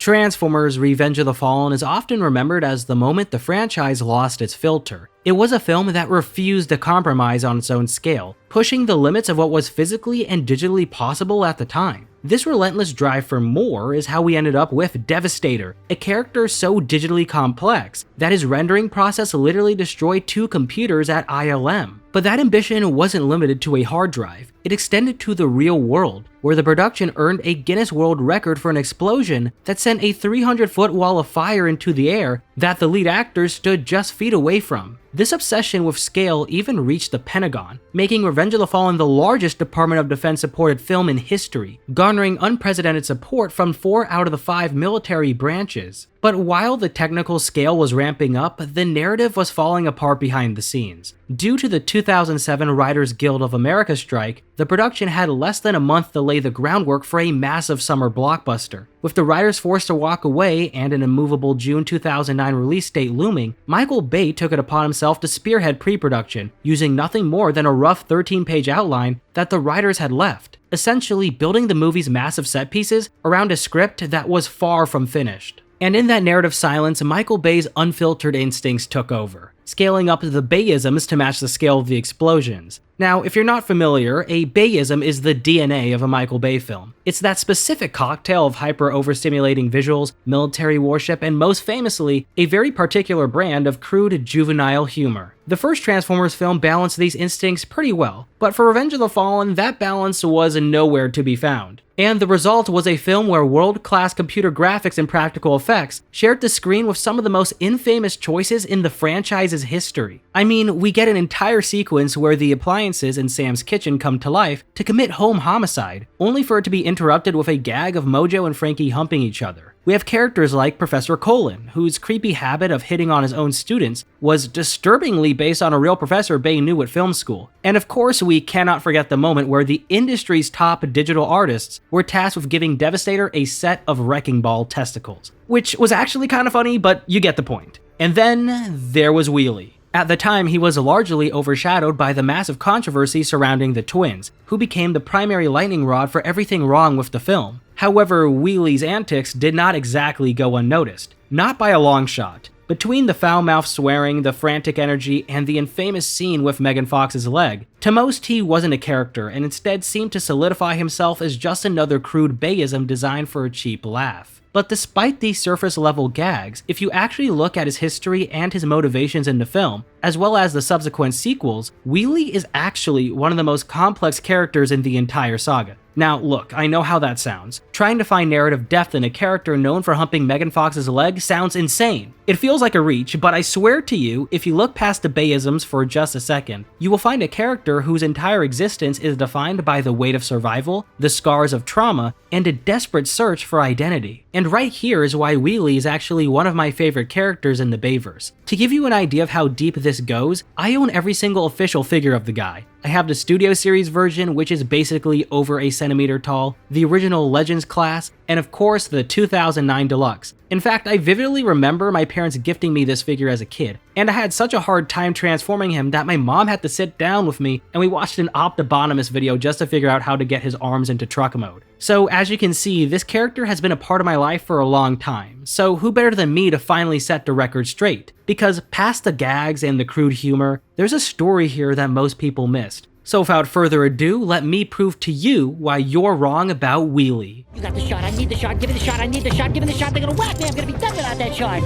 Transformers: Revenge of the Fallen is often remembered as the moment the franchise lost its filter. It was a film that refused to compromise on its own scale, pushing the limits of what was physically and digitally possible at the time. This relentless drive for more is how we ended up with Devastator, a character so digitally complex that his rendering process literally destroyed 2 computers at ILM. But that ambition wasn't limited to a hard drive. It extended to the real world, where the production earned a Guinness World Record for an explosion that sent a 300-foot wall of fire into the air that the lead actor stood just feet away from. This obsession with scale even reached the Pentagon, making Revenge of the Fallen the largest Department of Defense supported film in history, garnering unprecedented support from 4 out of the 5 military branches. But while the technical scale was ramping up, the narrative was falling apart behind the scenes. Due to the 2007 Writers Guild of America strike, the production had less than a month to lay the groundwork for a massive summer blockbuster. With the writers forced to walk away and an immovable June 2009 release date looming, Michael Bay took it upon himself to spearhead pre-production, using nothing more than a rough 13-page outline that the writers had left, essentially building the movie's massive set pieces around a script that was far from finished. And in that narrative silence, Michael Bay's unfiltered instincts took over, scaling up the Bayisms to match the scale of the explosions. Now, if you're not familiar, a Bayism is the DNA of a Michael Bay film. It's that specific cocktail of hyper-overstimulating visuals, military warship, and most famously, a very particular brand of crude, juvenile humor. The first Transformers film balanced these instincts pretty well, but for Revenge of the Fallen, that balance was nowhere to be found. And the result was a film where world-class computer graphics and practical effects shared the screen with some of the most infamous choices in the franchise's history. I mean, we get an entire sequence where the appliances in Sam's kitchen come to life to commit home homicide, only for it to be interrupted with a gag of Mojo and Frankie humping each other. We have characters like Professor Colin, whose creepy habit of hitting on his own students was disturbingly based on a real professor Bay knew at film school. And of course, we cannot forget the moment where the industry's top digital artists were tasked with giving Devastator a set of wrecking ball testicles, which was actually kind of funny, but you get the point. And then there was Wheelie. At the time, he was largely overshadowed by the massive controversy surrounding the twins, who became the primary lightning rod for everything wrong with the film. However, Wheelie's antics did not exactly go unnoticed, not by a long shot. Between the foul-mouthed swearing, the frantic energy, and the infamous scene with Megan Fox's leg, to most he wasn't a character and instead seemed to solidify himself as just another crude Bayism designed for a cheap laugh. But despite these surface-level gags, if you actually look at his history and his motivations in the film, as well as the subsequent sequels, Wheelie is actually one of the most complex characters in the entire saga. Now look, I know how that sounds. Trying to find narrative depth in a character known for humping Megan Fox's leg sounds insane. It feels like a reach, but I swear to you, if you look past the Bayisms for just a second, you will find a character whose entire existence is defined by the weight of survival, the scars of trauma, and a desperate search for identity. And right here is why Wheelie is actually one of my favorite characters in the Bayverse. To give you an idea of how deep this goes, I own every single official figure of the guy. I have the Studio Series version, which is basically over a centimeter tall, the original Legends class, and of course the 2009 Deluxe. In fact, I vividly remember my parents gifting me this figure as a kid, and I had such a hard time transforming him that my mom had to sit down with me and we watched an Optibonomus video just to figure out how to get his arms into truck mode. So as you can see, this character has been a part of my life for a long time, so who better than me to finally set the record straight? Because past the gags and the crude humor, there's a story here that most people missed. So without further ado, let me prove to you why you're wrong about Wheelie. You got the shot, I need the shot, give me the shot, I need the shot, give me the shot, they're gonna whack me, I'm gonna be done without that shot.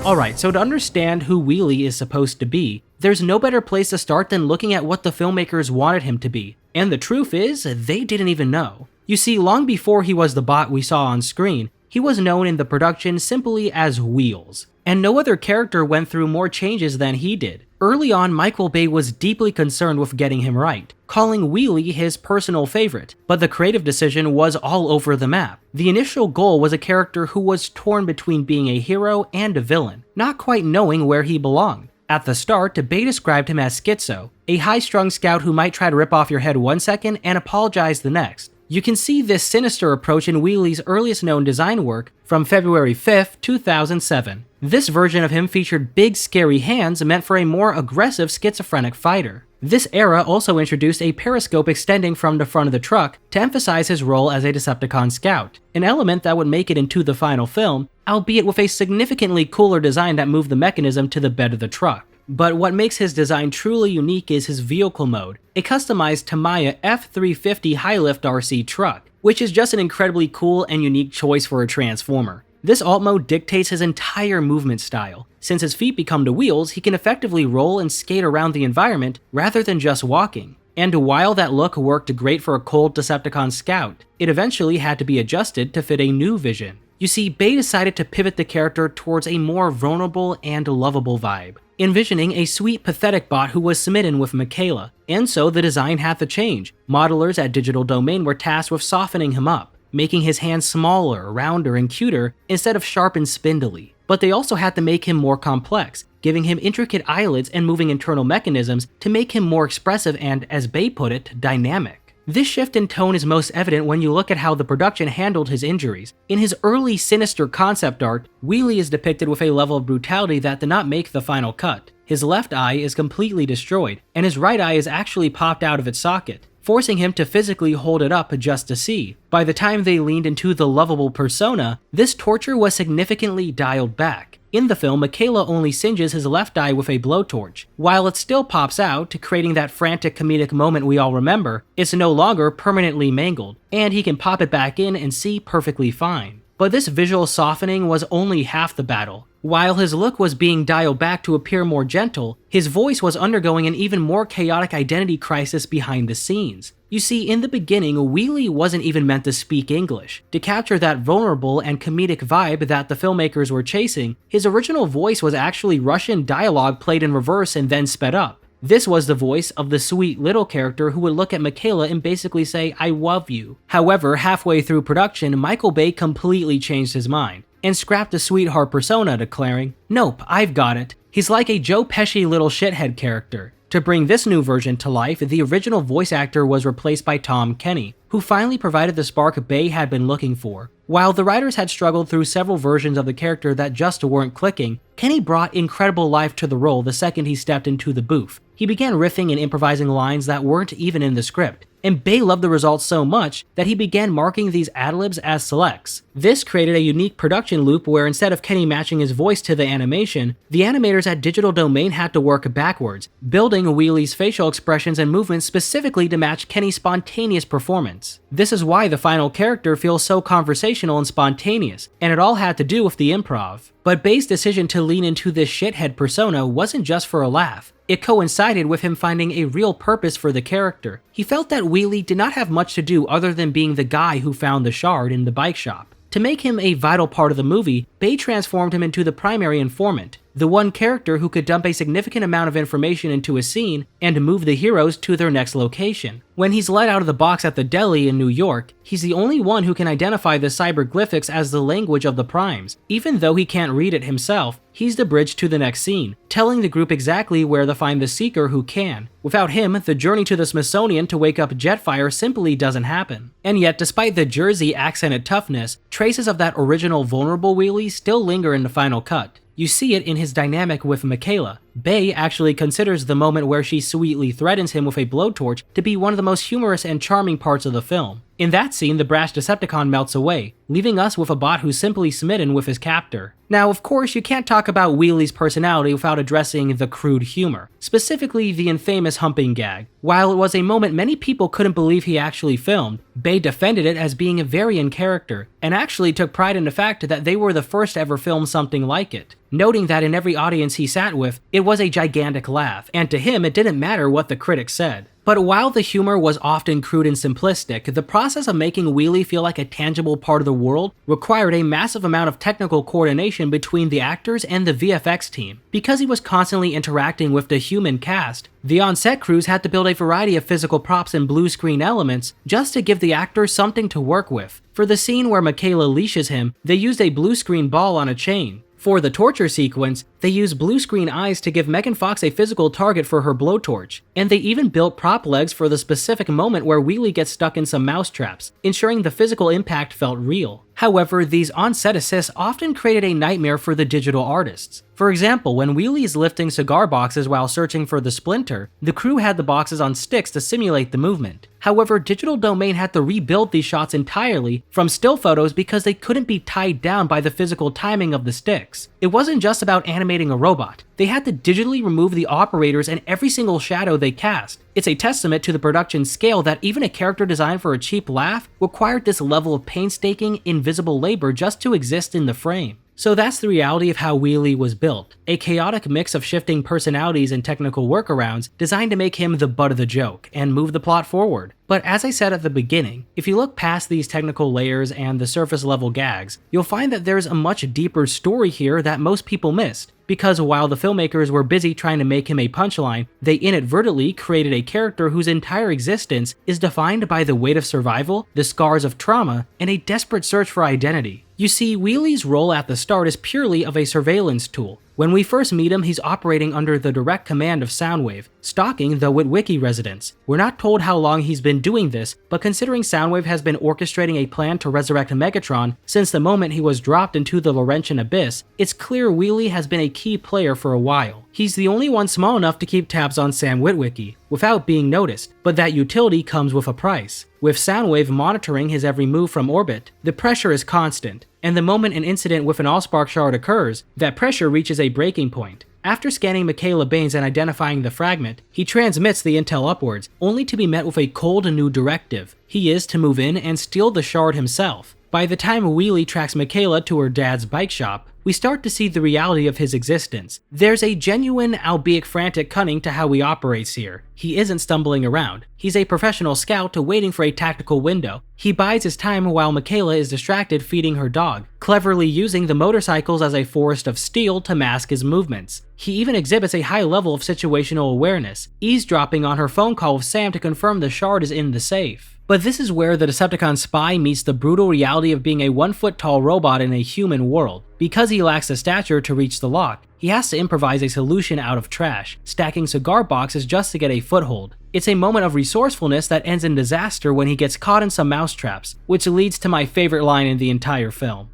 Alright, so to understand who Wheelie is supposed to be, there's no better place to start than looking at what the filmmakers wanted him to be. And the truth is, they didn't even know. You see, long before he was the bot we saw on screen, he was known in the production simply as Wheels. And no other character went through more changes than he did. Early on, Michael Bay was deeply concerned with getting him right, calling Wheelie his personal favorite, but the creative decision was all over the map. The initial goal was a character who was torn between being a hero and a villain, not quite knowing where he belonged. At the start, Bay described him as schizo, a high-strung scout who might try to rip off your head one second and apologize the next. You can see this sinister approach in Wheelie's earliest known design work from February 5th, 2007. This version of him featured big scary hands meant for a more aggressive schizophrenic fighter. This era also introduced a periscope extending from the front of the truck to emphasize his role as a Decepticon scout, an element that would make it into the final film, albeit with a significantly cooler design that moved the mechanism to the bed of the truck. But what makes his design truly unique is his vehicle mode, a customized Tamiya F350 high-lift RC truck, which is just an incredibly cool and unique choice for a Transformer. This alt mode dictates his entire movement style. Since his feet become the wheels, he can effectively roll and skate around the environment rather than just walking. And while that look worked great for a cold Decepticon scout, it eventually had to be adjusted to fit a new vision. You see, Bay decided to pivot the character towards a more vulnerable and lovable vibe, envisioning a sweet, pathetic bot who was smitten with Michaela, and so the design had to change. Modelers at Digital Domain were tasked with softening him up, making his hands smaller, rounder, and cuter instead of sharp and spindly. But they also had to make him more complex, giving him intricate eyelids and moving internal mechanisms to make him more expressive and, as Bay put it, dynamic. This shift in tone is most evident when you look at how the production handled his injuries. In his early sinister concept art, Wheelie is depicted with a level of brutality that did not make the final cut. His left eye is completely destroyed, and his right eye is actually popped out of its socket, forcing him to physically hold it up just to see. By the time they leaned into the lovable persona, this torture was significantly dialed back. In the film, Michaela only singes his left eye with a blowtorch. While it still pops out, creating that frantic comedic moment we all remember, it's no longer permanently mangled, and he can pop it back in and see perfectly fine. But this visual softening was only half the battle. While his look was being dialed back to appear more gentle, his voice was undergoing an even more chaotic identity crisis behind the scenes. You see, in the beginning, Wheelie wasn't even meant to speak English. To capture that vulnerable and comedic vibe that the filmmakers were chasing, his original voice was actually Russian dialogue played in reverse and then sped up. This was the voice of the sweet little character who would look at Michaela and basically say, "I love you." However, halfway through production, Michael Bay completely changed his mind and scrapped the sweetheart persona, declaring, "Nope, I've got it. He's like a Joe Pesci little shithead character." To bring this new version to life, the original voice actor was replaced by Tom Kenny, who finally provided the spark Bay had been looking for. While the writers had struggled through several versions of the character that just weren't clicking, Kenny brought incredible life to the role the second he stepped into the booth. He began riffing and improvising lines that weren't even in the script, and Bay loved the results so much that he began marking these ad-libs as selects. This created a unique production loop where instead of Kenny matching his voice to the animation, the animators at Digital Domain had to work backwards, building Wheelie's facial expressions and movements specifically to match Kenny's spontaneous performance. This is why the final character feels so conversational and spontaneous, and it all had to do with the improv. But Bay's decision to lean into this shithead persona wasn't just for a laugh. It coincided with him finding a real purpose for the character. He felt that Wheelie did not have much to do other than being the guy who found the shard in the bike shop. To make him a vital part of the movie, Bay transformed him into the primary informant, the one character who could dump a significant amount of information into a scene and move the heroes to their next location. When he's let out of the box at the deli in New York, he's the only one who can identify the cyberglyphics as the language of the primes. Even though he can't read it himself, he's the bridge to the next scene, telling the group exactly where to find the seeker who can. Without him, the journey to the Smithsonian to wake up Jetfire simply doesn't happen. And yet, despite the Jersey accented toughness, traces of that original vulnerable Wheelie still linger in the final cut. You see it in his dynamic with Michaela. Bay actually considers the moment where she sweetly threatens him with a blowtorch to be one of the most humorous and charming parts of the film. In that scene, the brash Decepticon melts away, leaving us with a bot who's simply smitten with his captor. Now, of course, you can't talk about Wheelie's personality without addressing the crude humor, specifically the infamous humping gag. While it was a moment many people couldn't believe he actually filmed, Bay defended it as being very in character, and actually took pride in the fact that they were the first to ever film something like it, noting that in every audience he sat with, it was a gigantic laugh, and to him it didn't matter what the critics said. But while the humor was often crude and simplistic, the process of making Wheelie feel like a tangible part of the world required a massive amount of technical coordination between the actors and the VFX team. Because he was constantly interacting with the human cast, the on-set crews had to build a variety of physical props and blue screen elements just to give the actors something to work with. For the scene where Michaela leashes him, they used a blue screen ball on a chain. For the torture sequence, They used blue screen eyes to give Megan Fox a physical target for her blowtorch, and they even built prop legs for the specific moment where Wheelie gets stuck in some mousetraps, ensuring the physical impact felt real. However, these on-set assists often created a nightmare for the digital artists. For example, when Wheelie is lifting cigar boxes while searching for the splinter, the crew had the boxes on sticks to simulate the movement. However, Digital Domain had to rebuild these shots entirely from still photos because they couldn't be tied down by the physical timing of the sticks. It wasn't just about animating a robot. They had to digitally remove the operators and every single shadow they cast. It's a testament to the production scale that even a character designed for a cheap laugh required this level of painstaking, invisible labor just to exist in the frame. So that's the reality of how Wheelie was built, a chaotic mix of shifting personalities and technical workarounds designed to make him the butt of the joke and move the plot forward. But as I said at the beginning, if you look past these technical layers and the surface level gags, you'll find that there's a much deeper story here that most people missed. Because while the filmmakers were busy trying to make him a punchline, they inadvertently created a character whose entire existence is defined by the weight of survival, the scars of trauma, and a desperate search for identity. You see, Wheelie's role at the start is purely of a surveillance tool. When we first meet him, he's operating under the direct command of Soundwave, stalking the Witwicky residents. We're not told how long he's been doing this, but considering Soundwave has been orchestrating a plan to resurrect Megatron since the moment he was dropped into the Laurentian Abyss, it's clear Wheelie has been a key player for a while. He's the only one small enough to keep tabs on Sam Witwicky, without being noticed, but that utility comes with a price. With Soundwave monitoring his every move from orbit, the pressure is constant, and the moment an incident with an Allspark shard occurs, that pressure reaches a breaking point. After scanning Michaela Baines and identifying the fragment, he transmits the intel upwards, only to be met with a cold new directive. He is to move in and steal the shard himself. By the time Wheelie tracks Michaela to her dad's bike shop, we start to see the reality of his existence. There's a genuine, albeit frantic cunning to how he operates here. He isn't stumbling around. He's a professional scout waiting for a tactical window. He bides his time while Michaela is distracted feeding her dog, cleverly using the motorcycles as a forest of steel to mask his movements. He even exhibits a high level of situational awareness, eavesdropping on her phone call with Sam to confirm the shard is in the safe. But this is where the Decepticon spy meets the brutal reality of being a 1-foot-tall robot in a human world. Because he lacks the stature to reach the lock, he has to improvise a solution out of trash, stacking cigar boxes just to get a foothold. It's a moment of resourcefulness that ends in disaster when he gets caught in some mousetraps, which leads to my favorite line in the entire film.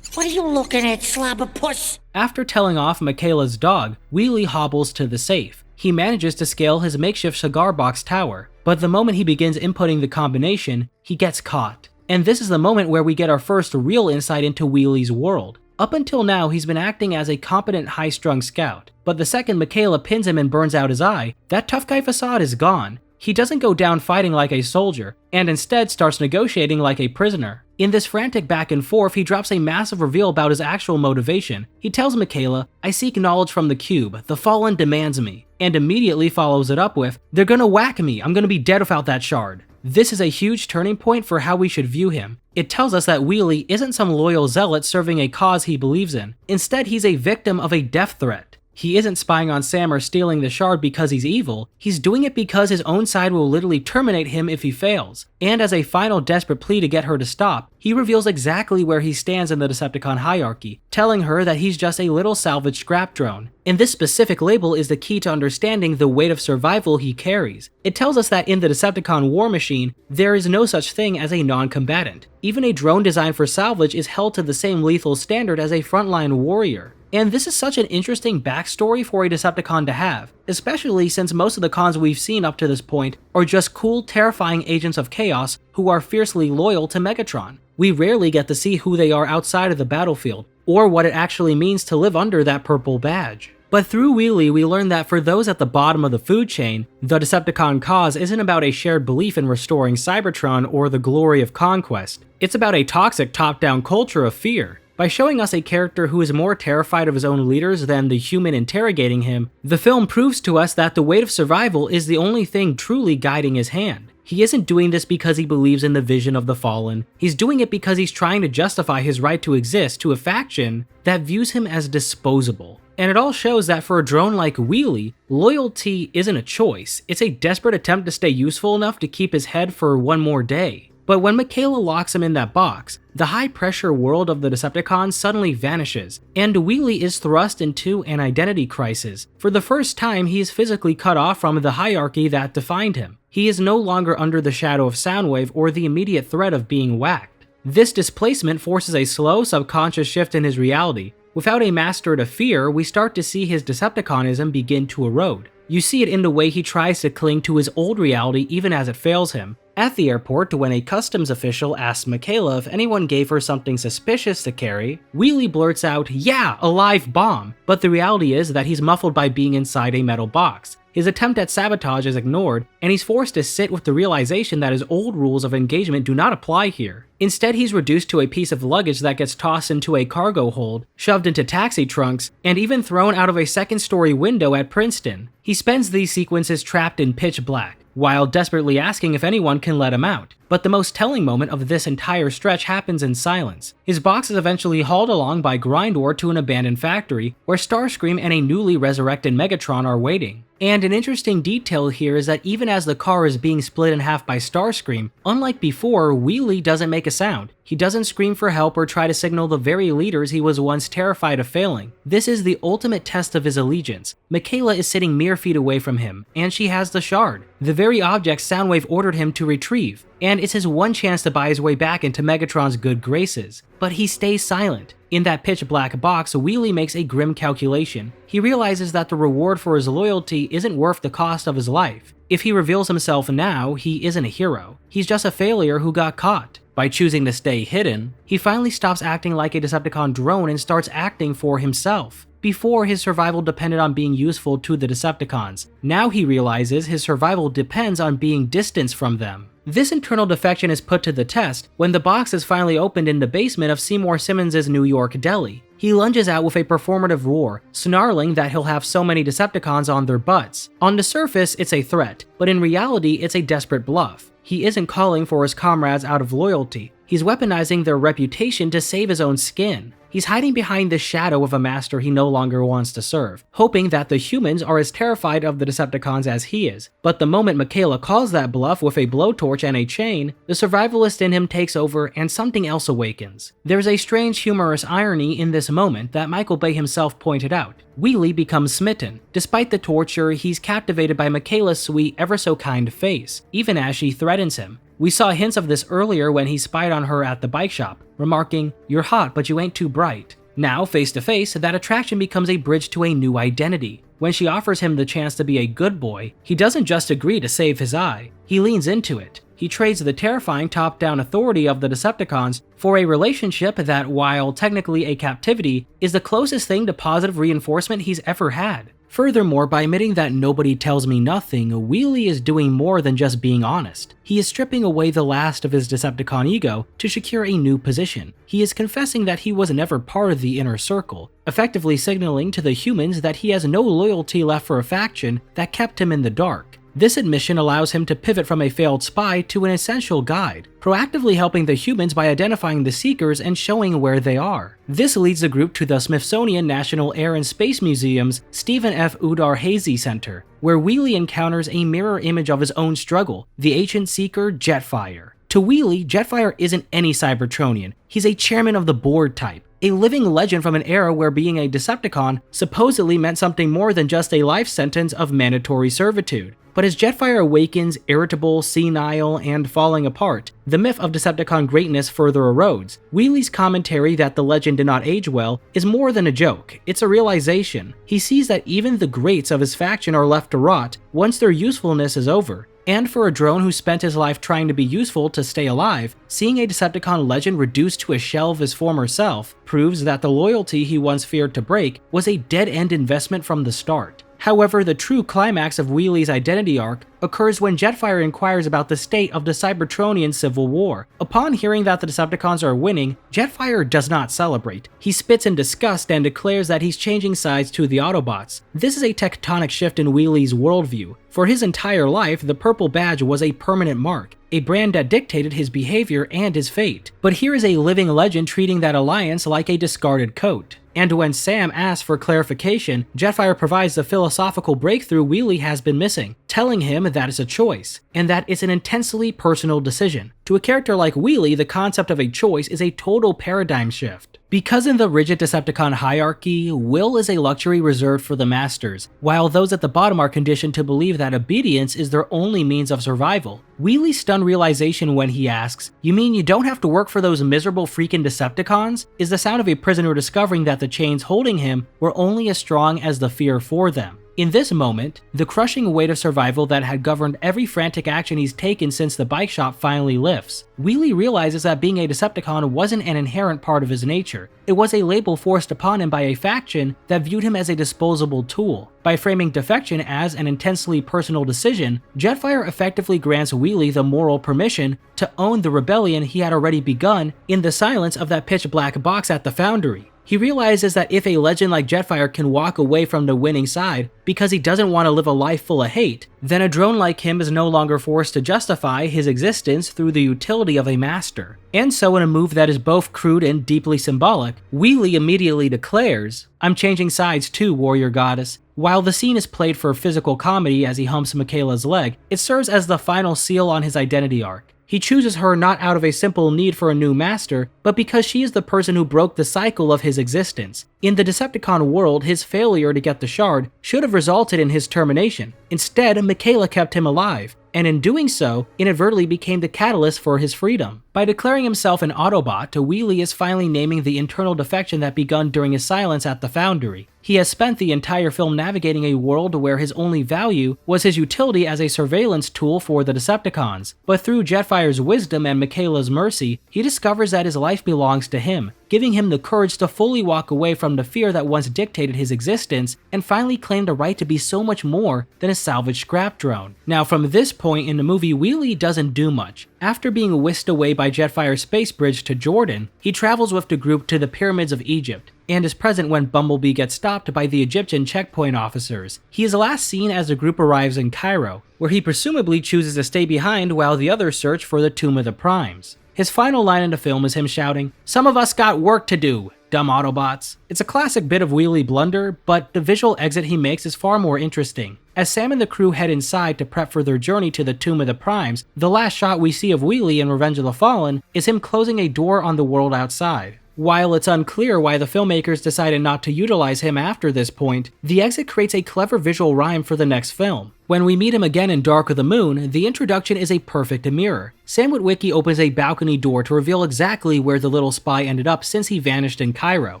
What are you looking at, slobberpuss? After telling off Michaela's dog, Wheelie hobbles to the safe. He manages to scale his makeshift cigar box tower, but the moment he begins inputting the combination, he gets caught. And this is the moment where we get our first real insight into Wheelie's world. Up until now, he's been acting as a competent high-strung scout, but the second Michaela pins him and burns out his eye, that tough guy facade is gone. He doesn't go down fighting like a soldier, and instead starts negotiating like a prisoner. In this frantic back and forth, he drops a massive reveal about his actual motivation. He tells Michaela, "I seek knowledge from the cube, the Fallen demands me," and immediately follows it up with, "They're gonna whack me, I'm gonna be dead without that shard." This is a huge turning point for how we should view him. It tells us that Wheelie isn't some loyal zealot serving a cause he believes in. Instead, he's a victim of a death threat. He isn't spying on Sam or stealing the shard because he's evil, he's doing it because his own side will literally terminate him if he fails. And as a final desperate plea to get her to stop, he reveals exactly where he stands in the Decepticon hierarchy, telling her that he's just a little salvage scrap drone. And this specific label is the key to understanding the weight of survival he carries. It tells us that in the Decepticon war machine, there is no such thing as a non-combatant. Even a drone designed for salvage is held to the same lethal standard as a frontline warrior. And this is such an interesting backstory for a Decepticon to have, especially since most of the cons we've seen up to this point are just cool, terrifying agents of chaos who are fiercely loyal to Megatron. We rarely get to see who they are outside of the battlefield, or what it actually means to live under that purple badge. But through Wheelie, we learn that for those at the bottom of the food chain, the Decepticon cause isn't about a shared belief in restoring Cybertron or the glory of conquest. It's about a toxic top-down culture of fear. By showing us a character who is more terrified of his own leaders than the human interrogating him, the film proves to us that the weight of survival is the only thing truly guiding his hand. He isn't doing this because he believes in the vision of the Fallen. He's doing it because he's trying to justify his right to exist to a faction that views him as disposable. And it all shows that for a drone like Wheelie, loyalty isn't a choice, it's a desperate attempt to stay useful enough to keep his head for one more day. But when Michaela locks him in that box, the high-pressure world of the Decepticons suddenly vanishes, and Wheelie is thrust into an identity crisis. For the first time, he is physically cut off from the hierarchy that defined him. He is no longer under the shadow of Soundwave or the immediate threat of being whacked. This displacement forces a slow, subconscious shift in his reality. Without a master to fear, we start to see his Decepticonism begin to erode. You see it in the way he tries to cling to his old reality even as it fails him. At the airport, when a customs official asks Michaela if anyone gave her something suspicious to carry, Wheelie blurts out, "Yeah, a live bomb!" But the reality is that he's muffled by being inside a metal box. His attempt at sabotage is ignored, and he's forced to sit with the realization that his old rules of engagement do not apply here. Instead, he's reduced to a piece of luggage that gets tossed into a cargo hold, shoved into taxi trunks, and even thrown out of a second-story window at Princeton. He spends these sequences trapped in pitch black, while desperately asking if anyone can let him out. But the most telling moment of this entire stretch happens in silence. His box is eventually hauled along by Grindor to an abandoned factory, where Starscream and a newly resurrected Megatron are waiting. And an interesting detail here is that even as the car is being split in half by Starscream, unlike before, Wheelie doesn't make a sound. He doesn't scream for help or try to signal the very leaders he was once terrified of failing. This is the ultimate test of his allegiance. Michaela is sitting mere feet away from him, and she has the shard, the very object Soundwave ordered him to retrieve. And it's his one chance to buy his way back into Megatron's good graces. But he stays silent. In that pitch-black box, Wheelie makes a grim calculation. He realizes that the reward for his loyalty isn't worth the cost of his life. If he reveals himself now, he isn't a hero. He's just a failure who got caught. By choosing to stay hidden, he finally stops acting like a Decepticon drone and starts acting for himself. Before, his survival depended on being useful to the Decepticons. Now he realizes his survival depends on being distanced from them. This internal defection is put to the test when the box is finally opened in the basement of Seymour Simmons' New York deli. He lunges out with a performative roar, snarling that he'll have so many Decepticons on their butts. On the surface, it's a threat, but in reality, it's a desperate bluff. He isn't calling for his comrades out of loyalty. He's weaponizing their reputation to save his own skin. He's hiding behind the shadow of a master he no longer wants to serve, hoping that the humans are as terrified of the Decepticons as he is. But the moment Michaela calls that bluff with a blowtorch and a chain, the survivalist in him takes over and something else awakens. There's a strange humorous irony in this moment that Michael Bay himself pointed out. Wheelie becomes smitten. Despite the torture, he's captivated by Michaela's sweet, ever-so-kind face, even as she threatens him. We saw hints of this earlier when he spied on her at the bike shop, remarking, "You're hot, but you ain't too bright." Now, face to face, that attraction becomes a bridge to a new identity. When she offers him the chance to be a good boy, he doesn't just agree to save his eye, he leans into it. He trades the terrifying top-down authority of the Decepticons for a relationship that, while technically a captivity, is the closest thing to positive reinforcement he's ever had. Furthermore, by admitting that nobody tells me nothing, Wheelie is doing more than just being honest. He is stripping away the last of his Decepticon ego to secure a new position. He is confessing that he was never part of the inner circle, effectively signaling to the humans that he has no loyalty left for a faction that kept him in the dark. This admission allows him to pivot from a failed spy to an essential guide, proactively helping the humans by identifying the Seekers and showing where they are. This leads the group to the Smithsonian National Air and Space Museum's Stephen F. Udvar-Hazy Center, where Wheelie encounters a mirror image of his own struggle, the ancient Seeker Jetfire. To Wheelie, Jetfire isn't any Cybertronian. He's a chairman of the board type, a living legend from an era where being a Decepticon supposedly meant something more than just a life sentence of mandatory servitude. But as Jetfire awakens, irritable, senile, and falling apart, the myth of Decepticon greatness further erodes. Wheelie's commentary that the legend did not age well is more than a joke, it's a realization. He sees that even the greats of his faction are left to rot once their usefulness is over. And for a drone who spent his life trying to be useful to stay alive, seeing a Decepticon legend reduced to a shell of his former self proves that the loyalty he once feared to break was a dead-end investment from the start. However, the true climax of Wheelie's identity arc occurs when Jetfire inquires about the state of the Cybertronian Civil War. Upon hearing that the Decepticons are winning, Jetfire does not celebrate. He spits in disgust and declares that he's changing sides to the Autobots. This is a tectonic shift in Wheelie's worldview. For his entire life, the purple badge was a permanent mark, a brand that dictated his behavior and his fate. But here is a living legend treating that alliance like a discarded coat. And when Sam asks for clarification, Jetfire provides the philosophical breakthrough Wheelie has been missing, telling him that it's a choice, and that it's an intensely personal decision. To a character like Wheelie, the concept of a choice is a total paradigm shift. Because in the rigid Decepticon hierarchy, will is a luxury reserved for the masters, while those at the bottom are conditioned to believe that obedience is their only means of survival. Wheelie's stunned realization when he asks, "You mean you don't have to work for those miserable freaking Decepticons?" is the sound of a prisoner discovering that the chains holding him were only as strong as the fear for them. In this moment, the crushing weight of survival that had governed every frantic action he's taken since the bike shop finally lifts. Wheelie realizes that being a Decepticon wasn't an inherent part of his nature. It was a label forced upon him by a faction that viewed him as a disposable tool. By framing defection as an intensely personal decision, Jetfire effectively grants Wheelie the moral permission to own the rebellion he had already begun in the silence of that pitch-black box at the Foundry. He realizes that if a legend like Jetfire can walk away from the winning side because he doesn't want to live a life full of hate, then a drone like him is no longer forced to justify his existence through the utility of a master. And so in a move that is both crude and deeply symbolic, Wheelie immediately declares, "I'm changing sides too, warrior goddess." While the scene is played for physical comedy as he humps Michaela's leg, it serves as the final seal on his identity arc. He chooses her not out of a simple need for a new master, but because she is the person who broke the cycle of his existence. In the Decepticon world, his failure to get the shard should have resulted in his termination. Instead, Michaela kept him alive, and in doing so, inadvertently became the catalyst for his freedom. By declaring himself an Autobot, Wheelie is finally naming the internal defection that begun during his silence at the Foundry. He has spent the entire film navigating a world where his only value was his utility as a surveillance tool for the Decepticons, but through Jetfire's wisdom and Michaela's mercy, he discovers that his life belongs to him, giving him the courage to fully walk away from the fear that once dictated his existence and finally claim the right to be so much more than a salvage scrap drone. Now from this point in the movie, Wheelie doesn't do much. After being whisked away by Jetfire's space bridge to Jordan, he travels with the group to the pyramids of Egypt, and is present when Bumblebee gets stopped by the Egyptian checkpoint officers. He is last seen as the group arrives in Cairo, where he presumably chooses to stay behind while the others search for the Tomb of the Primes. His final line in the film is him shouting, "Some of us got work to do, dumb Autobots." It's a classic bit of Wheelie blunder, but the visual exit he makes is far more interesting. As Sam and the crew head inside to prep for their journey to the Tomb of the Primes, the last shot we see of Wheelie in Revenge of the Fallen is him closing a door on the world outside. While it's unclear why the filmmakers decided not to utilize him after this point, the exit creates a clever visual rhyme for the next film. When we meet him again in Dark of the Moon, the introduction is a perfect mirror. Sam Witwicky opens a balcony door to reveal exactly where the little spy ended up since he vanished in Cairo.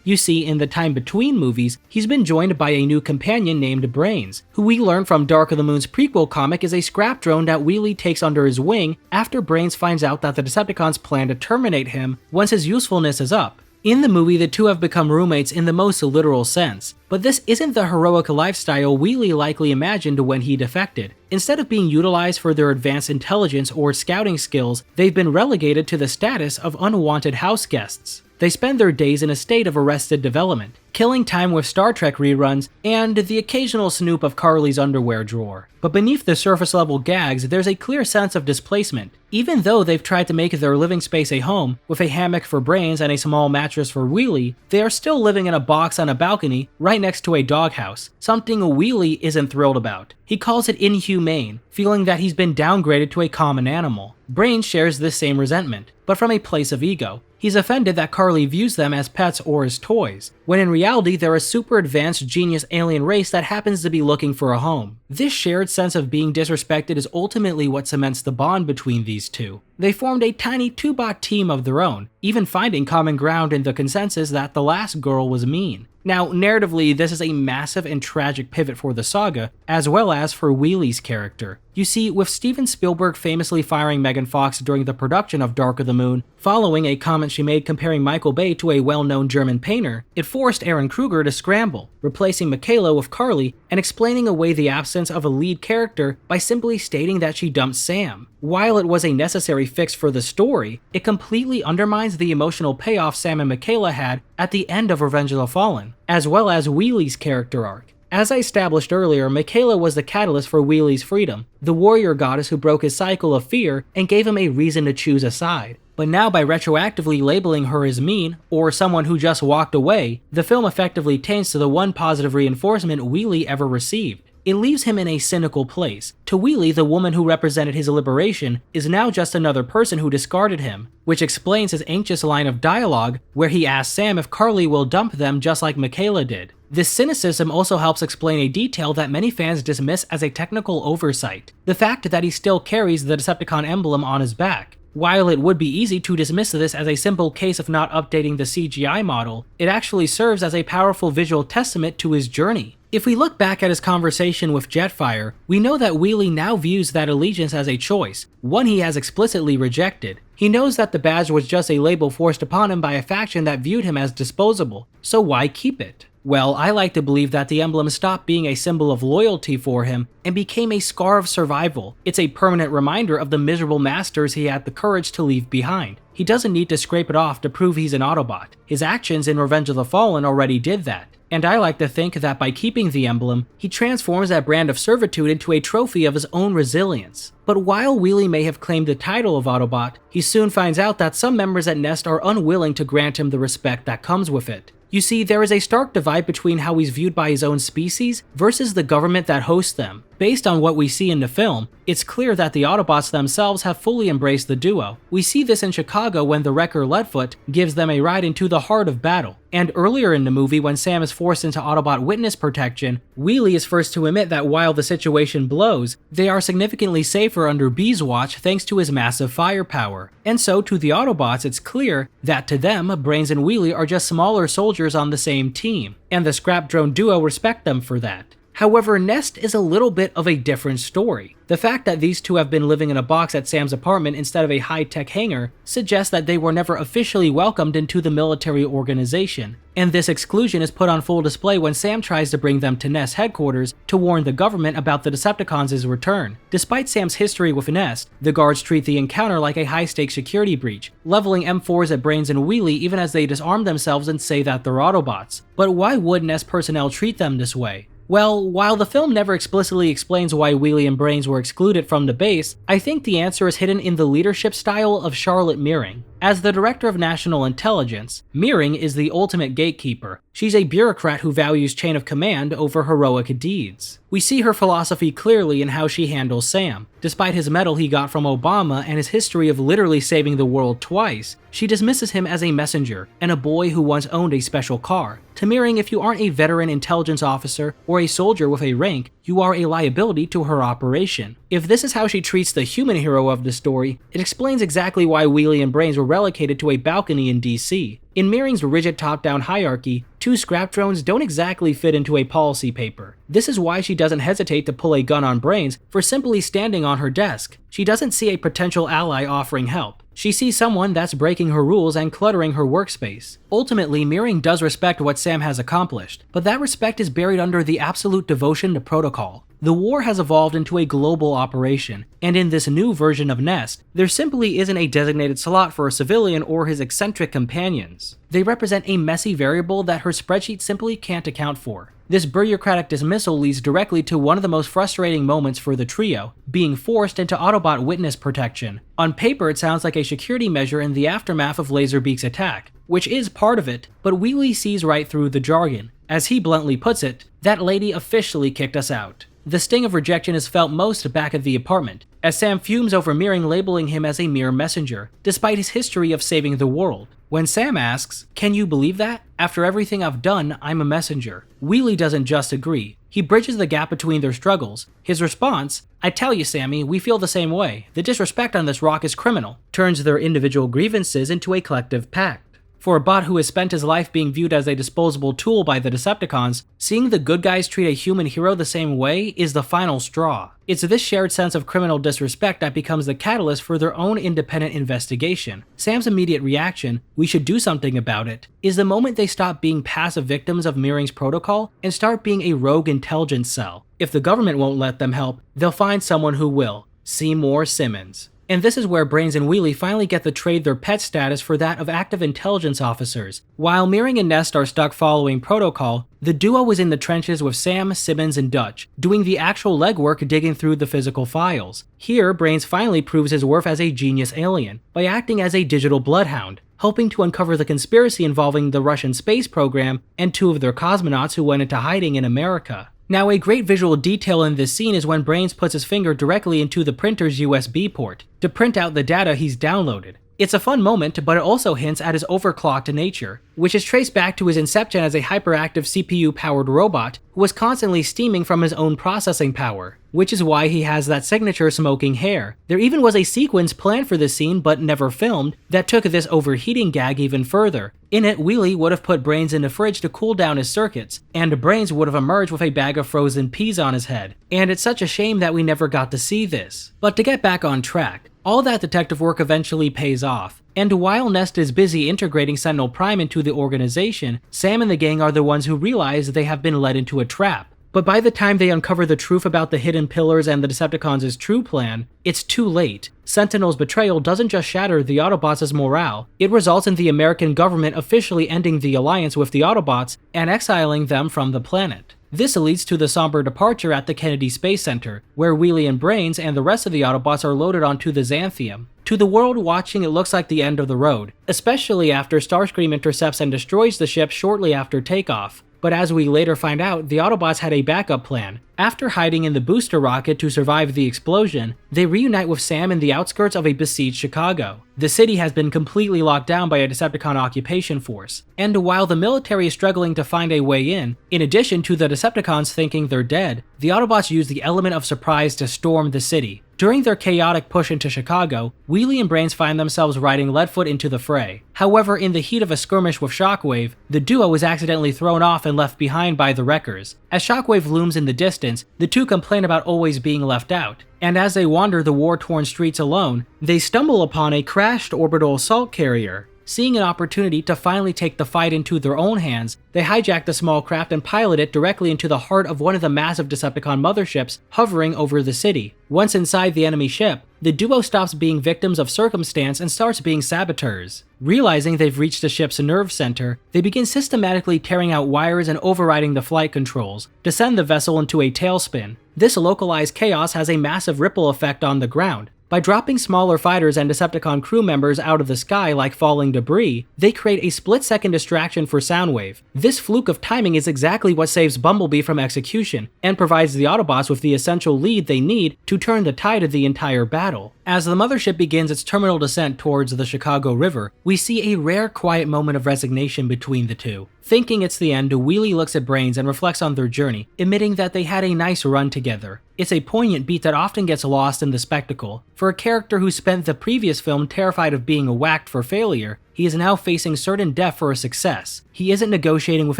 You see, in the time between movies, he's been joined by a new companion named Brains, who we learn from Dark of the Moon's prequel comic is a scrap drone that Wheelie takes under his wing after Brains finds out that the Decepticons plan to terminate him once his usefulness is up. In the movie, the two have become roommates in the most literal sense, but this isn't the heroic lifestyle Wheelie likely imagined when he defected. Instead of being utilized for their advanced intelligence or scouting skills, they've been relegated to the status of unwanted house guests. They spend their days in a state of arrested development, killing time with Star Trek reruns and the occasional snoop of Carly's underwear drawer. But beneath the surface level gags, there's a clear sense of displacement. Even though they've tried to make their living space a home, with a hammock for Brains and a small mattress for Wheelie, they are still living in a box on a balcony right next to a doghouse, something Wheelie isn't thrilled about. He calls it inhumane, feeling that he's been downgraded to a common animal. Brains shares this same resentment, but from a place of ego. He's offended that Carly views them as pets or as toys, when in reality they're a super advanced genius alien race that happens to be looking for a home. This shared sense of being disrespected is ultimately what cements the bond between these two. They formed a tiny two-bot team of their own, even finding common ground in the consensus that the last girl was mean. Now, narratively, this is a massive and tragic pivot for the saga, as well as for Wheelie's character. You see, with Steven Spielberg famously firing Megan Fox during the production of Dark of the Moon, following a comment she made comparing Michael Bay to a well-known German painter, it forced Aaron Kruger to scramble, replacing Michaela with Carly and explaining away the absence of a lead character by simply stating that she dumped Sam. While it was a necessary fix for the story, it completely undermines the emotional payoff Sam and Michaela had at the end of Revenge of the Fallen, as well as Wheelie's character arc. As I established earlier, Michaela was the catalyst for Wheelie's freedom, the warrior goddess who broke his cycle of fear and gave him a reason to choose a side. But now by retroactively labeling her as mean, or someone who just walked away, the film effectively taints to the one positive reinforcement Wheelie ever received. it leaves him in a cynical place. To Wheelie, the woman who represented his liberation is now just another person who discarded him, which explains his anxious line of dialogue where he asks Sam if Carly will dump them just like Michaela did. This cynicism also helps explain a detail that many fans dismiss as a technical oversight, the fact that he still carries the Decepticon emblem on his back. While it would be easy to dismiss this as a simple case of not updating the CGI model, it actually serves as a powerful visual testament to his journey. If we look back at his conversation with Jetfire, we know that Wheelie now views that allegiance as a choice, one he has explicitly rejected. He knows that the badge was just a label forced upon him by a faction that viewed him as disposable, so why keep it? Well, I like to believe that the emblem stopped being a symbol of loyalty for him and became a scar of survival. It's a permanent reminder of the miserable masters he had the courage to leave behind. He doesn't need to scrape it off to prove he's an Autobot. His actions in Revenge of the Fallen already did that. And I like to think that by keeping the emblem, he transforms that brand of servitude into a trophy of his own resilience. But while Wheelie may have claimed the title of Autobot, he soon finds out that some members at Nest are unwilling to grant him the respect that comes with it. You see, there is a stark divide between how he's viewed by his own species versus the government that hosts them. Based on what we see in the film, it's clear that the Autobots themselves have fully embraced the duo. We see this in Chicago when the Wrecker Leadfoot gives them a ride into the heart of battle. And earlier in the movie when Sam is forced into Autobot witness protection, Wheelie is first to admit that while the situation blows, they are significantly safer under B's watch thanks to his massive firepower. And so to the Autobots, it's clear that to them, Brains and Wheelie are just smaller soldiers on the same team, and the Scrap Drone duo respect them for that. However, Nest is a little bit of a different story. The fact that these two have been living in a box at Sam's apartment instead of a high-tech hangar suggests that they were never officially welcomed into the military organization, and this exclusion is put on full display when Sam tries to bring them to Nest headquarters to warn the government about the Decepticons' return. Despite Sam's history with Nest, the guards treat the encounter like a high-stakes security breach, leveling M4s at Brains and Wheelie even as they disarm themselves and say that they're Autobots. But why would Nest personnel treat them this way? Well, while the film never explicitly explains why Wheelie and Brains were excluded from the base, I think the answer is hidden in the leadership style of Charlotte Meering. As the Director of National Intelligence, Meering is the ultimate gatekeeper. She's a bureaucrat who values chain of command over heroic deeds. We see her philosophy clearly in how she handles Sam. Despite his medal he got from Obama and his history of literally saving the world twice, she dismisses him as a messenger and a boy who once owned a special car. To Meering, if you aren't a veteran intelligence officer or a soldier with a rank, you are a liability to her operation. If this is how she treats the human hero of the story, it explains exactly why Wheelie and Brains were relegated to a balcony in DC. In Meering's rigid top-down hierarchy, two scrap drones don't exactly fit into a policy paper. This is why she doesn't hesitate to pull a gun on Brains for simply standing on her desk. She doesn't see a potential ally offering help. She sees someone that's breaking her rules and cluttering her workspace. Ultimately, Meering does respect what Sam has accomplished, but that respect is buried under the absolute devotion to protocol. The war has evolved into a global operation, and in this new version of Nest, there simply isn't a designated slot for a civilian or his eccentric companions. They represent a messy variable that her spreadsheet simply can't account for. This bureaucratic dismissal leads directly to one of the most frustrating moments for the trio, being forced into Autobot witness protection. On paper, it sounds like a security measure in the aftermath of Laserbeak's attack, which is part of it, but Wheelie sees right through the jargon. As he bluntly puts it, that lady officially kicked us out. The sting of rejection is felt most back at the apartment, as Sam fumes over Meering labeling him as a mere messenger, despite his history of saving the world. When Sam asks, "Can you believe that? After everything I've done, I'm a messenger," Wheelie doesn't just agree. He bridges the gap between their struggles. His response, "I tell you, Sammy, we feel the same way. The disrespect on this rock is criminal," turns their individual grievances into a collective pact. For a bot who has spent his life being viewed as a disposable tool by the Decepticons, seeing the good guys treat a human hero the same way is the final straw. It's this shared sense of criminal disrespect that becomes the catalyst for their own independent investigation. Sam's immediate reaction, "We should do something about it," is the moment they stop being passive victims of Meering's protocol and start being a rogue intelligence cell. If the government won't let them help, they'll find someone who will. Seymour Simmons. And this is where Brains and Wheelie finally get to trade their pet status for that of active intelligence officers. While Meering and Nest are stuck following protocol, the duo is in the trenches with Sam, Simmons, and Dutch, doing the actual legwork digging through the physical files. Here, Brains finally proves his worth as a genius alien, by acting as a digital bloodhound, helping to uncover the conspiracy involving the Russian space program and two of their cosmonauts who went into hiding in America. Now, a great visual detail in this scene is when Brains puts his finger directly into the printer's USB port to print out the data he's downloaded. It's a fun moment, but it also hints at his overclocked nature, which is traced back to his inception as a hyperactive CPU-powered robot who was constantly steaming from his own processing power, which is why he has that signature smoking hair. There even was a sequence planned for this scene, but never filmed, that took this overheating gag even further. In it, Wheelie would have put Brains in the fridge to cool down his circuits, and Brains would have emerged with a bag of frozen peas on his head. And it's such a shame that we never got to see this. But to get back on track, all that detective work eventually pays off, and while Nest is busy integrating Sentinel Prime into the organization, Sam and the gang are the ones who realize they have been led into a trap. But by the time they uncover the truth about the hidden pillars and the Decepticons' true plan, it's too late. Sentinel's betrayal doesn't just shatter the Autobots' morale, it results in the American government officially ending the alliance with the Autobots and exiling them from the planet. This leads to the somber departure at the Kennedy Space Center, where Wheelie and Brains and the rest of the Autobots are loaded onto the Xanthium. To the world watching, it looks like the end of the road, especially after Starscream intercepts and destroys the ship shortly after takeoff. But as we later find out, the Autobots had a backup plan. After hiding in the booster rocket to survive the explosion, they reunite with Sam in the outskirts of a besieged Chicago. The city has been completely locked down by a Decepticon occupation force, and while the military is struggling to find a way in addition to the Decepticons thinking they're dead, the Autobots use the element of surprise to storm the city. During their chaotic push into Chicago, Wheelie and Brains find themselves riding Leadfoot into the fray. However, in the heat of a skirmish with Shockwave, the duo is accidentally thrown off and left behind by the Wreckers. As Shockwave looms in the distance, the two complain about always being left out, and as they wander the war-torn streets alone, they stumble upon a crashed orbital assault carrier. Seeing an opportunity to finally take the fight into their own hands, they hijack the small craft and pilot it directly into the heart of one of the massive Decepticon motherships hovering over the city. Once inside the enemy ship, the duo stops being victims of circumstance and starts being saboteurs. Realizing they've reached the ship's nerve center, they begin systematically tearing out wires and overriding the flight controls to send the vessel into a tailspin. This localized chaos has a massive ripple effect on the ground. By dropping smaller fighters and Decepticon crew members out of the sky like falling debris, they create a split-second distraction for Soundwave. This fluke of timing is exactly what saves Bumblebee from execution, and provides the Autobots with the essential lead they need to turn the tide of the entire battle. As the mothership begins its terminal descent towards the Chicago River, we see a rare quiet moment of resignation between the two. Thinking it's the end, Wheelie looks at Brains and reflects on their journey, admitting that they had a nice run together. It's a poignant beat that often gets lost in the spectacle. For a character who spent the previous film terrified of being whacked for failure, he is now facing certain death for a success. He isn't negotiating with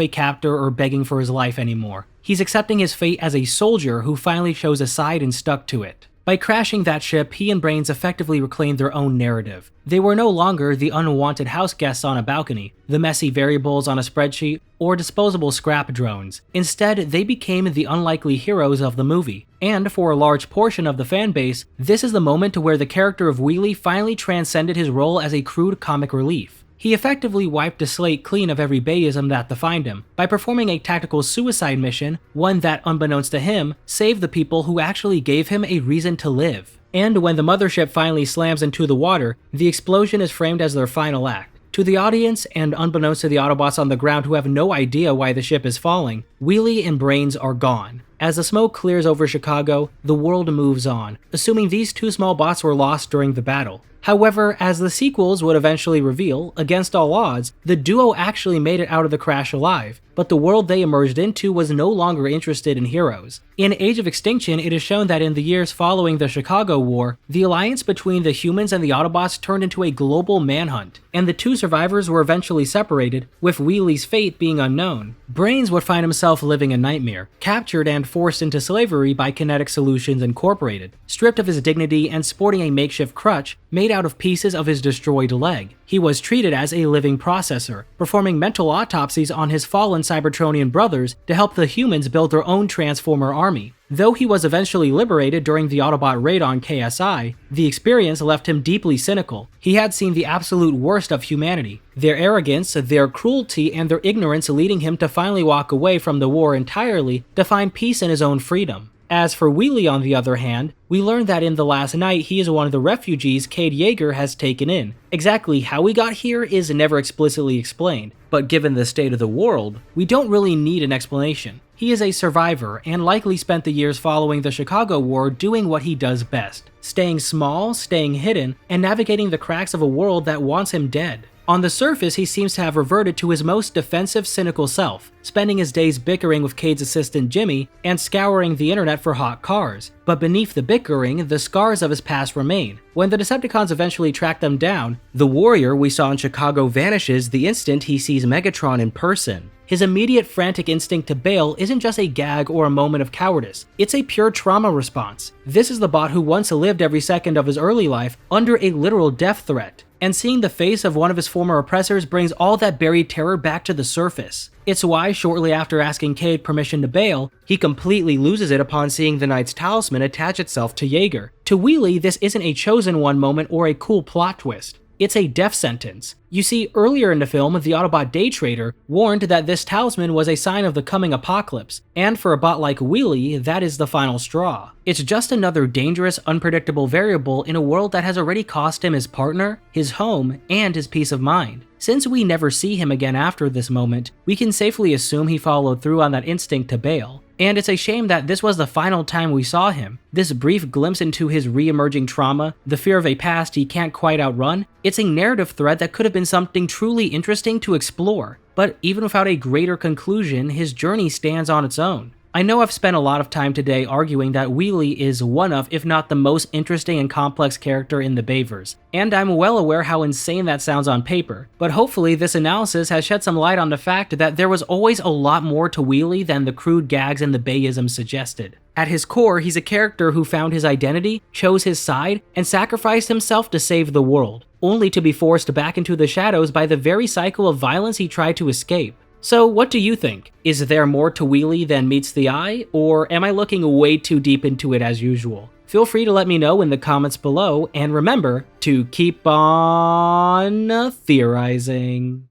a captor or begging for his life anymore. He's accepting his fate as a soldier who finally chose a side and stuck to it. By crashing that ship, he and Brains effectively reclaimed their own narrative. They were no longer the unwanted house guests on a balcony, the messy variables on a spreadsheet, or disposable scrap drones. Instead, they became the unlikely heroes of the movie. And for a large portion of the fanbase, this is the moment where the character of Wheelie finally transcended his role as a crude comic relief. He effectively wiped the slate clean of every Bayism that defined him, by performing a tactical suicide mission, one that, unbeknownst to him, saved the people who actually gave him a reason to live. And when the mothership finally slams into the water, the explosion is framed as their final act. To the audience, and unbeknownst to the Autobots on the ground who have no idea why the ship is falling, Wheelie and Brains are gone. As the smoke clears over Chicago, the world moves on, assuming these two small bots were lost during the battle. However, as the sequels would eventually reveal, against all odds, the duo actually made it out of the crash alive, but the world they emerged into was no longer interested in heroes. In Age of Extinction, it is shown that in the years following the Chicago War, the alliance between the humans and the Autobots turned into a global manhunt, and the two survivors were eventually separated, with Wheelie's fate being unknown. Brains would find himself living a nightmare, captured and forced into slavery by Kinetic Solutions Incorporated, stripped of his dignity and sporting a makeshift crutch made out of pieces of his destroyed leg. He was treated as a living processor, performing mental autopsies on his fallen Cybertronian brothers to help the humans build their own Transformer army. Though he was eventually liberated during the Autobot raid on KSI, the experience left him deeply cynical. He had seen the absolute worst of humanity, their arrogance, their cruelty, and their ignorance, leading him to finally walk away from the war entirely to find peace in his own freedom. As for Wheelie, on the other hand, we learned that in The Last Night he is one of the refugees Cade Yeager has taken in. Exactly how he got here is never explicitly explained, but given the state of the world, we don't really need an explanation. He is a survivor and likely spent the years following the Chicago War doing what he does best, staying small, staying hidden, and navigating the cracks of a world that wants him dead. On the surface, he seems to have reverted to his most defensive, cynical self, spending his days bickering with Cade's assistant Jimmy and scouring the internet for hot cars. But beneath the bickering, the scars of his past remain. When the Decepticons eventually track them down, the warrior we saw in Chicago vanishes the instant he sees Megatron in person. His immediate frantic instinct to bail isn't just a gag or a moment of cowardice, it's a pure trauma response. This is the bot who once lived every second of his early life under a literal death threat, and seeing the face of one of his former oppressors brings all that buried terror back to the surface. It's why, shortly after asking Cade permission to bail, he completely loses it upon seeing the Knight's talisman attach itself to Jaeger. To Wheelie, this isn't a chosen one moment or a cool plot twist. It's a death sentence. You see, earlier in the film, the Autobot day trader warned that this talisman was a sign of the coming apocalypse, and for a bot like Wheelie, that is the final straw. It's just another dangerous, unpredictable variable in a world that has already cost him his partner, his home, and his peace of mind. Since we never see him again after this moment, we can safely assume he followed through on that instinct to bail. And it's a shame that this was the final time we saw him. This brief glimpse into his re-emerging trauma, the fear of a past he can't quite outrun, it's a narrative thread that could have been something truly interesting to explore. But even without a greater conclusion, his journey stands on its own. I know I've spent a lot of time today arguing that Wheelie is one of, if not the most interesting and complex character in the Bayverse, and I'm well aware how insane that sounds on paper, but hopefully this analysis has shed some light on the fact that there was always a lot more to Wheelie than the crude gags and the Bayism suggested. At his core, he's a character who found his identity, chose his side, and sacrificed himself to save the world, only to be forced back into the shadows by the very cycle of violence he tried to escape. So what do you think? Is there more to Wheelie than meets the eye, or am I looking way too deep into it as usual? Feel free to let me know in the comments below, and remember to keep on theorizing.